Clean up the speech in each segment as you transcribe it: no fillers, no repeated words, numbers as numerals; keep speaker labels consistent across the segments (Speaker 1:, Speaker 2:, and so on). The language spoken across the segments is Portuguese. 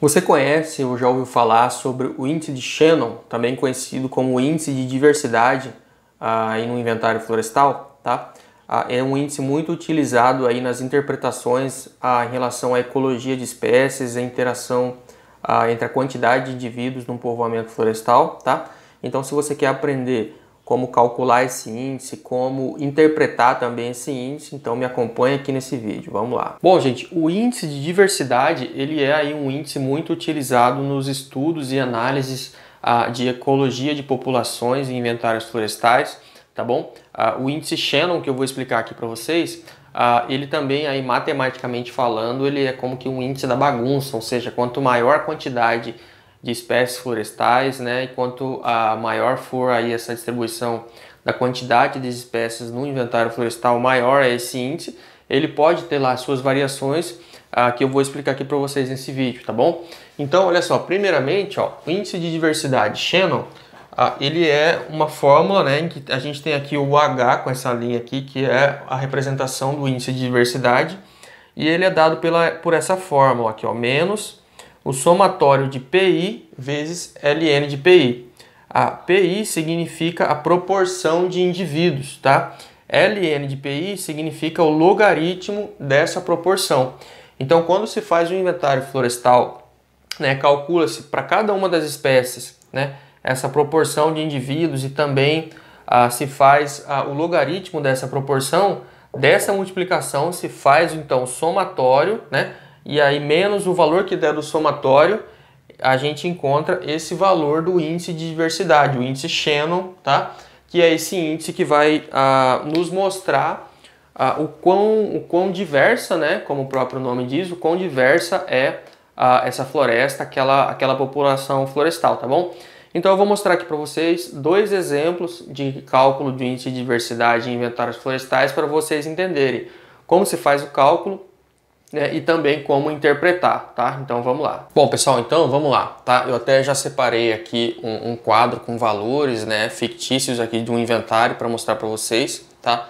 Speaker 1: Você conhece ou já ouviu falar sobre o índice de Shannon, também conhecido como índice de diversidade aí no inventário florestal, tá? É um índice muito utilizado aí nas interpretações em relação à ecologia de espécies, a interação entre a quantidade de indivíduos num povoamento florestal, tá? Então, se você quer aprender como calcular esse índice, como interpretar também esse índice, então me acompanha aqui nesse vídeo, vamos lá. Bom, gente, o índice de diversidade, ele é aí um índice muito utilizado nos estudos e análises de ecologia de populações e inventários florestais, tá bom? O índice Shannon, que eu vou explicar aqui para vocês, ele também, aí, matematicamente falando, ele é como que um índice da bagunça, ou seja, quanto maior a quantidade de espécies florestais, né, e quanto maior for aí essa distribuição da quantidade de espécies no inventário florestal, maior é esse índice. Ele pode ter lá suas variações que eu vou explicar aqui para vocês nesse vídeo, tá bom? Então, olha só, primeiramente, ó, o índice de diversidade Shannon, ele é uma fórmula, né, em que a gente tem aqui o H com essa linha aqui, que é a representação do índice de diversidade, e ele é dado por essa fórmula aqui, ó, menos o somatório de PI vezes LN de PI. A PI significa a proporção de indivíduos, tá? LN de PI significa o logaritmo dessa proporção. Então, quando se faz um inventário florestal, né, calcula-se para cada uma das espécies, né, essa proporção de indivíduos e também se faz o logaritmo dessa proporção, dessa multiplicação se faz então o somatório, né? E aí, menos o valor que der do somatório, a gente encontra esse valor do índice de diversidade, o índice Shannon, tá? Que é esse índice que vai nos mostrar o quão diversa, né? Como o próprio nome diz, o quão diversa é essa floresta, aquela população florestal, tá bom? Então eu vou mostrar aqui para vocês dois exemplos de cálculo de índice de diversidade em inventários florestais para vocês entenderem como se faz o cálculo, né, e também como interpretar, tá? Então vamos lá. Bom, pessoal, então vamos lá, tá? Eu até já separei aqui um quadro com valores, né, fictícios aqui de um inventário para mostrar para vocês, tá?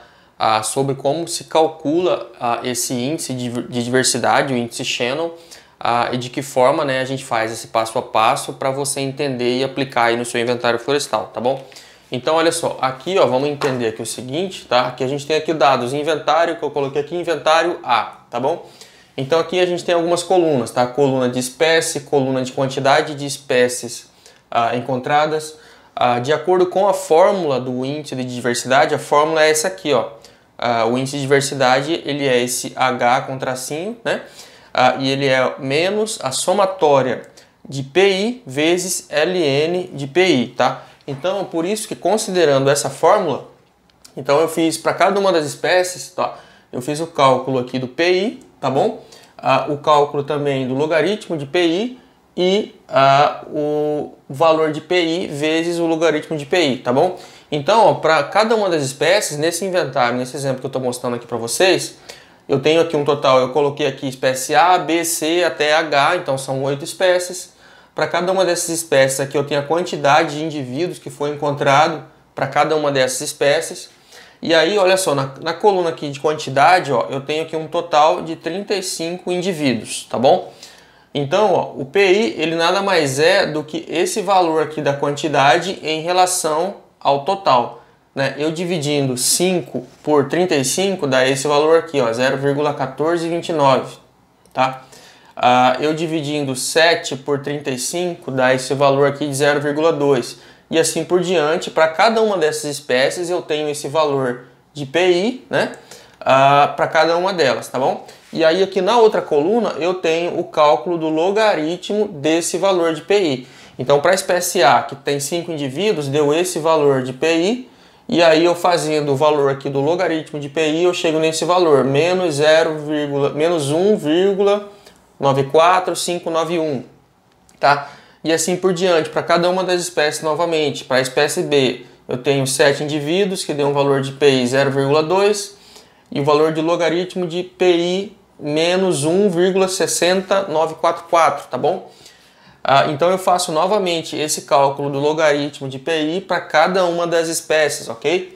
Speaker 1: Sobre como se calcula esse índice de diversidade, o índice Shannon, e de que forma, né, a gente faz esse passo a passo para você entender e aplicar aí no seu inventário florestal, tá bom? Então, olha só, aqui, ó, vamos entender aqui o seguinte, tá? Aqui a gente tem aqui dados inventário, que eu coloquei aqui, inventário A, tá bom? Então aqui a gente tem algumas colunas, tá? Coluna de espécie, coluna de quantidade de espécies encontradas. De acordo com a fórmula do índice de diversidade, a fórmula é essa aqui, ó. O índice de diversidade, ele é esse H com tracinho, né? E ele é menos a somatória de PI vezes LN de PI, tá? Então, por isso que considerando essa fórmula, então eu fiz para cada uma das espécies, tá? Eu fiz o cálculo aqui do PI, tá bom? O cálculo também do logaritmo de PI e o valor de PI vezes o logaritmo de PI, tá bom? Então, para cada uma das espécies, nesse inventário, nesse exemplo que eu estou mostrando aqui para vocês, eu tenho aqui um total, eu coloquei aqui espécie A, B, C até H, então são 8 espécies. Para cada uma dessas espécies aqui eu tenho a quantidade de indivíduos que foi encontrado para cada uma dessas espécies. E aí, olha só, na coluna aqui de quantidade, ó, eu tenho aqui um total de 35 indivíduos, tá bom? Então, ó, o PI, ele nada mais é do que esse valor aqui da quantidade em relação ao total, né? Eu dividindo 5 por 35 dá esse valor aqui, ó, 0,1429, tá? Eu dividindo 7 por 35 dá esse valor aqui de 0,2. E assim por diante, para cada uma dessas espécies eu tenho esse valor de PI, né, para cada uma delas, tá bom? E aí aqui na outra coluna eu tenho o cálculo do logaritmo desse valor de PI. Então para a espécie A, que tem 5 indivíduos, deu esse valor de PI, e aí eu fazendo o valor aqui do logaritmo de PI, eu chego nesse valor, menos 1,94591, tá? E assim por diante, para cada uma das espécies novamente. Para a espécie B, eu tenho 7 indivíduos, que deu um valor de PI 0,2, e o valor de logaritmo de PI menos 1,60944, tá bom? Então eu faço novamente esse cálculo do logaritmo de PI para cada uma das espécies, ok?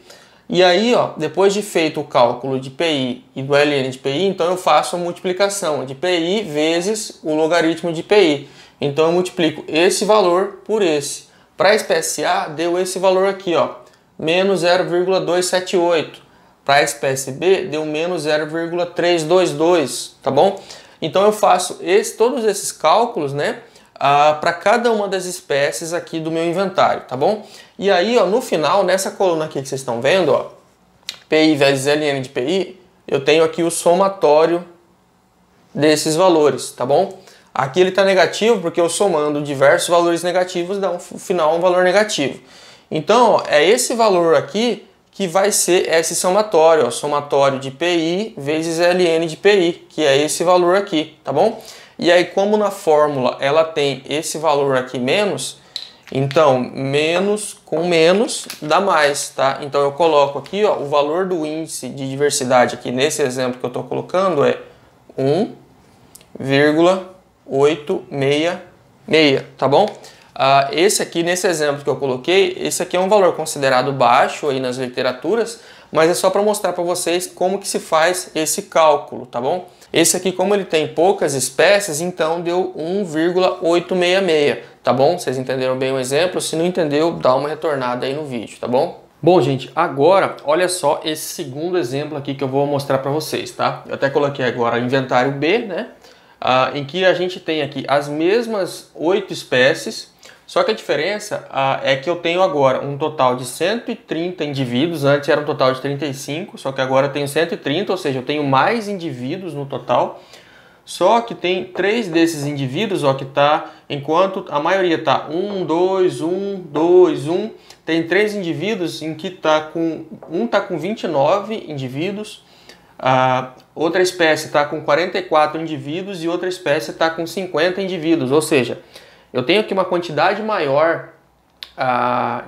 Speaker 1: E aí, ó, depois de feito o cálculo de PI e do LN de PI, então eu faço a multiplicação de PI vezes o logaritmo de PI. Então eu multiplico esse valor por esse. Para a espécie A, deu esse valor aqui, ó, menos 0,278. Para a espécie B, deu menos 0,322, tá bom? Então eu faço todos esses cálculos, né, para cada uma das espécies aqui do meu inventário, tá bom? E aí, ó, no final, nessa coluna aqui que vocês estão vendo, ó, PI vezes LN de PI, eu tenho aqui o somatório desses valores, tá bom? Aqui ele está negativo porque eu somando diversos valores negativos dá no final um valor negativo. Então, ó, é esse valor aqui que vai ser esse somatório, ó, somatório de PI vezes LN de PI, que é esse valor aqui, tá bom? E aí, como na fórmula ela tem esse valor aqui menos, então menos com menos dá mais, tá? Então eu coloco aqui, ó, o valor do índice de diversidade aqui nesse exemplo que eu estou colocando é 1,866, tá bom? Esse aqui, nesse exemplo que eu coloquei, esse aqui é um valor considerado baixo aí nas literaturas, mas é só para mostrar para vocês como que se faz esse cálculo, tá bom? Esse aqui, como ele tem poucas espécies, então deu 1,866, tá bom? Vocês entenderam bem o exemplo? Se não entendeu, dá uma retornada aí no vídeo, tá bom? Bom, gente, agora, olha só esse segundo exemplo aqui que eu vou mostrar para vocês, tá? Eu até coloquei agora inventário B, né? Em que a gente tem aqui as mesmas 8 espécies, só que a diferença é que eu tenho agora um total de 130 indivíduos, antes era um total de 35, só que agora eu tenho 130, ou seja, eu tenho mais indivíduos no total, só que tem 3 desses indivíduos, ó, que tá, enquanto a maioria tá 1, 2, 1, 2, 1, tem 3 indivíduos em que tá com 29 indivíduos, outra espécie está com 44 indivíduos e outra espécie está com 50 indivíduos, ou seja, eu tenho aqui uma quantidade maior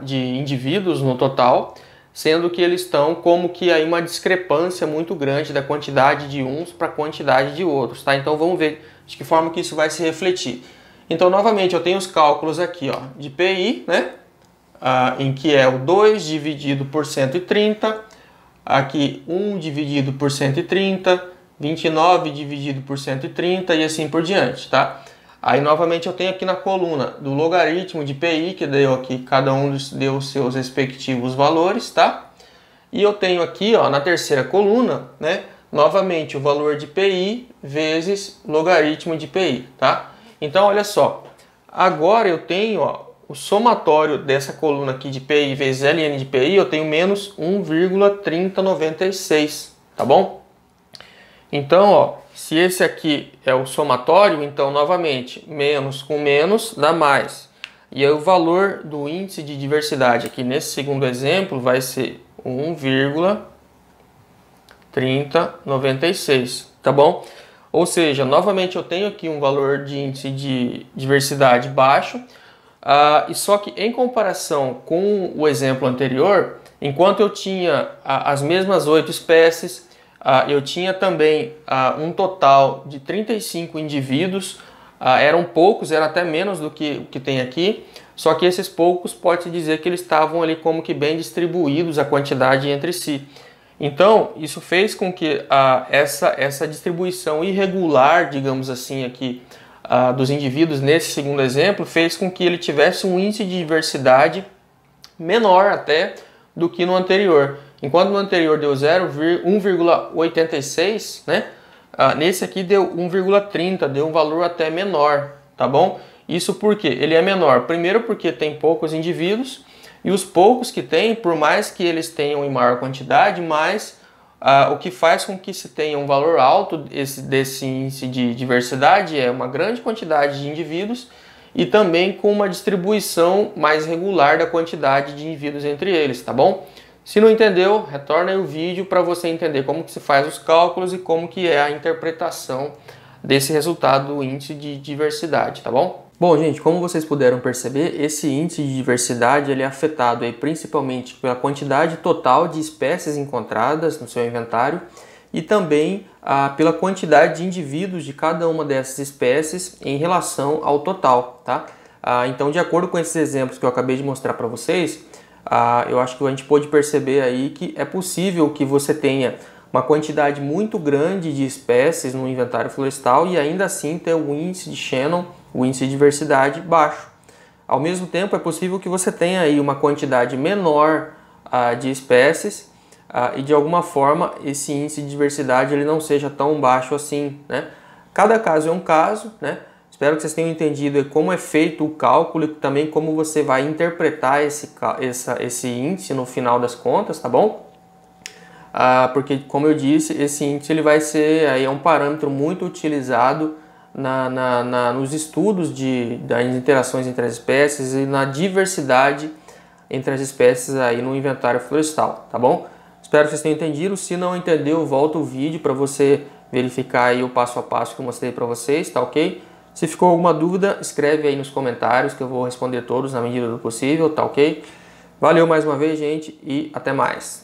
Speaker 1: de indivíduos no total, sendo que eles estão como que aí uma discrepância muito grande da quantidade de uns para a quantidade de outros, tá? Então vamos ver de que forma que isso vai se refletir. Então novamente eu tenho os cálculos aqui, ó, de PI, né? Em que é o 2 dividido por 130, aqui 1 dividido por 130, 29 dividido por 130 e assim por diante, tá? Aí novamente eu tenho aqui na coluna do logaritmo de PI, que deu aqui, cada um deu os seus respectivos valores, tá? E eu tenho aqui, ó, na terceira coluna, né, novamente o valor de PI vezes logaritmo de PI, tá? Então olha só, agora eu tenho, ó, o somatório dessa coluna aqui de PI vezes LN de PI, eu tenho menos 1,3096, tá bom? Então, ó, se esse aqui é o somatório, então, novamente, menos com menos dá mais. E aí o valor do índice de diversidade aqui nesse segundo exemplo vai ser 1,3096, tá bom? Ou seja, novamente eu tenho aqui um valor de índice de diversidade baixo, e só que em comparação com o exemplo anterior, enquanto eu tinha as mesmas 8 espécies, eu tinha também um total de 35 indivíduos, eram poucos, era até menos do que o que tem aqui, só que esses poucos pode-se dizer que eles estavam ali como que bem distribuídos a quantidade entre si. Então, isso fez com que essa distribuição irregular, digamos assim, aqui dos indivíduos nesse segundo exemplo, fez com que ele tivesse um índice de diversidade menor até do que no anterior. Enquanto no anterior deu 1,86, né? Nesse aqui deu 1,30, deu um valor até menor, tá bom? Isso porque ele é menor, primeiro porque tem poucos indivíduos, e os poucos que tem, por mais que eles tenham em maior quantidade, mas o que faz com que se tenha um valor alto desse índice de diversidade é uma grande quantidade de indivíduos e também com uma distribuição mais regular da quantidade de indivíduos entre eles, tá bom? Se não entendeu, retorna aí o vídeo para você entender como que se faz os cálculos e como que é a interpretação desse resultado do índice de diversidade, tá bom? Bom, gente, como vocês puderam perceber, esse índice de diversidade ele é afetado aí principalmente pela quantidade total de espécies encontradas no seu inventário e também pela quantidade de indivíduos de cada uma dessas espécies em relação ao total, tá? Então, de acordo com esses exemplos que eu acabei de mostrar para vocês, eu acho que a gente pôde perceber aí que é possível que você tenha uma quantidade muito grande de espécies no inventário florestal e ainda assim ter um índice de Shannon o índice de diversidade baixo. Ao mesmo tempo, é possível que você tenha aí uma quantidade menor de espécies e de alguma forma esse índice de diversidade ele não seja tão baixo assim, né? Cada caso é um caso, né? Espero que vocês tenham entendido como é feito o cálculo e também como você vai interpretar esse índice no final das contas, tá bom? Porque, como eu disse, esse índice ele vai ser aí, um parâmetro muito utilizado nos estudos das interações entre as espécies e na diversidade entre as espécies aí no inventário florestal, tá bom? Espero que vocês tenham entendido. Se não entendeu, volta o vídeo para você verificar aí o passo a passo que eu mostrei para vocês, tá ok? Se ficou alguma dúvida, escreve aí nos comentários que eu vou responder todos na medida do possível, tá ok? Valeu mais uma vez, gente, e até mais!